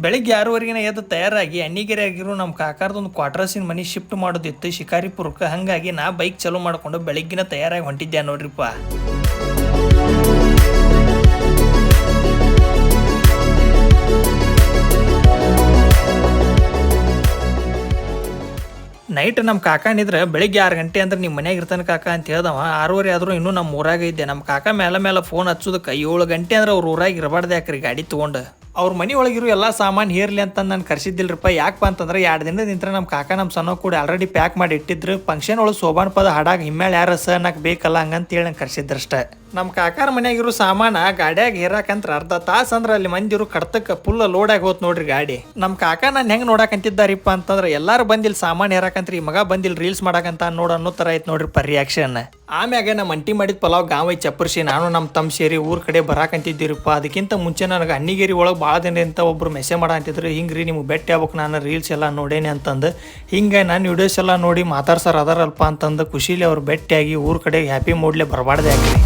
ಬೆಳಿಗ್ಗೆ 6:30ಗೆ ಎದ್ದು ತಯಾರಾಗಿ ಅಣ್ಣಿಗೆರೆ ಆಗಿರೋ ನಮ್ಮ ಕಾಕಾರ್ದೊಂದು ಕ್ವಾರ್ಟರ್ಸಿನ ಮನೆ ಶಿಫ್ಟ್ ಮಾಡೋದಿತ್ತು ಶಿಕಾರಿಪುರಕ್ಕೆ. ಹಾಗಾಗಿ ನಾ ಬೈಕ್ ಚಾಲೂ ಮಾಡ್ಕೊಂಡು ಬೆಳಿಗ್ಗಿನ ತಯಾರಾಗಿ ಹೊಂಟಿದ್ದೆ ನೋಡ್ರಿಪ್ಪ. ನೈಟ್ ನಮ್ಮ ಕಾಕನಿದ್ರೆ ಬೆಳಿಗ್ಗೆ 6 ಗಂಟೆ ಅಂದ್ರೆ ನಿಮ್ಮ ಮನ್ಯಾಗ ಇರ್ತಾನೆ ಕಾಕ ಅಂತ ಹೇಳ್ದವ. 6:30 ಆದ್ರೂ ಇನ್ನೂ ನಮ್ಮ ಊರಾಗ ಇದ್ದೆ. ನಮ್ಮ ಕಾಕ ಮೇಲೆ ಫೋನ್ ಹಚ್ಚೋದಕ್ಕೆ 7 ಗಂಟೆ ಅಂದ್ರೆ ಅವ್ರ ಊರಾಗ ಇರಬಾರ್ದು ಯಾಕ್ರಿ ಗಾಡಿ ತೊಗೊಂಡು. ಅವ್ರ ಮನೆ ಒಳಗಿರೋ ಎಲ್ಲ ಸಾಮಾನು ಹೇರ್ಲಿ ಅಂತ ನಾನು ಕರ್ಸಿದ್ದಿಲ್ರಿಪ್ಪ. ಯಾಕಪ್ಪ ಅಂತಂದ್ರೆ 2 ದಿನದ ನಿಂತ್ರೆ ನಮ್ಮ ಕಾಕ ನಮ್ಮ ಸಣ್ಣ ಕೂಡ ಆಲ್ರೆಡಿ ಪ್ಯಾಕ್ ಮಾಡಿ ಇಟ್ಟಿದ್ರು. ಫಂಕ್ಷನ್ ಒಳಗೆ ಸೋಬಾನ್ ಪದ ಹಾಡಾಗ ಹಿಮ್ಮೇಳೆ ಯಾರು ಅನ್ನಕ್ಕೆ ಬೇಕಲ್ಲ ಹಂಗಂತೇಳಿ ನಂಗೆ ಕರ್ಸಿದ್ರಷ್ಟೇ. ನಮ್ಮ ಕಾಕಾರ ಮನ್ಯಾಗಿರೋ ಸಾಮಾನ ಗಾಡಿಯಾಗ ಹೇರಾಕಂತ್ರ ಅರ್ಧ ತಾಸು ಅಂದ್ರೆ ಅಲ್ಲಿ ಮಂದಿರು ಕಡ್ತಕ್ಕೆ ಫುಲ್ ಲೋಡಾಗಿ ಹೋತ್ ನೋಡ್ರಿ ಗಾಡಿ. ನಮ್ಮ ಕಾಕ ನಾನು ಹೆಂಗೆ ನೋಡಕಂತಿದ್ದಾರಿಪ್ಪ ಅಂತಂದ್ರೆ ಎಲ್ಲರೂ ಬಂದಿಲ್ಲ ಸಾಮಾನು ಹೇರಾಕಂತ್ರಿ, ಈ ಮಗ ಬಂದಿಲ್ಲ ರೀಲ್ಸ್ ಮಾಡಕಂತ ನೋಡು ಅನ್ನೋ ಥರ ಆಯ್ತು ನೋಡ್ರಿಪ್ಪ ರಿಯಾಕ್ಷನ್. ಆಮ್ಯಾಗ ನಮ್ಮ ಅಂಟಿ ಮಾಡಿದ ಪಲಾವ್ ಗಾಂವೈ ಚಪ್ಪರ್ಸಿ ನಾನು ನಮ್ಮ ತಮ್ಮ ಸೇರಿ ಊರ ಕಡೆ ಬರಾಕಂತಿದ್ದೀರಿಪ್ಪ. ಅದಕ್ಕಿಂತ ಮುಂಚೆ ನನಗೆ ಅಣ್ಣಿಗೇರಿ ಒಳಗೆ ಭಾಳ ದಿನ ಅಂತ ಒಬ್ರು ಮೆಸೇಜ್ ಮಾಡಂತಿದ್ರು, ಹಿಂಗೆ ರೀ ನಿಮ್ಗೆ ಭೇಟಿ ಆಗ್ಬೇಕು ನಾನು ರೀಲ್ಸ್ ಎಲ್ಲ ನೋಡೇನೆ ಅಂತಂದು. ಹಿಂಗೆ ನಾನು ವಿಡಿಯೋಸ್ ಎಲ್ಲ ನೋಡಿ ಮಾತಾಡ್ಸಾರ ಅದಾರಲ್ಪ ಅಂತಂದು ಖುಷಿಲಿ ಅವ್ರು ಭೇಟಿಯಾಗಿ ಊರ ಕಡೆ ಹ್ಯಾಪಿ ಮೂಡ್ಲೆ ಬರಬಾರ್ದು ಯಾಕ್ರಿ.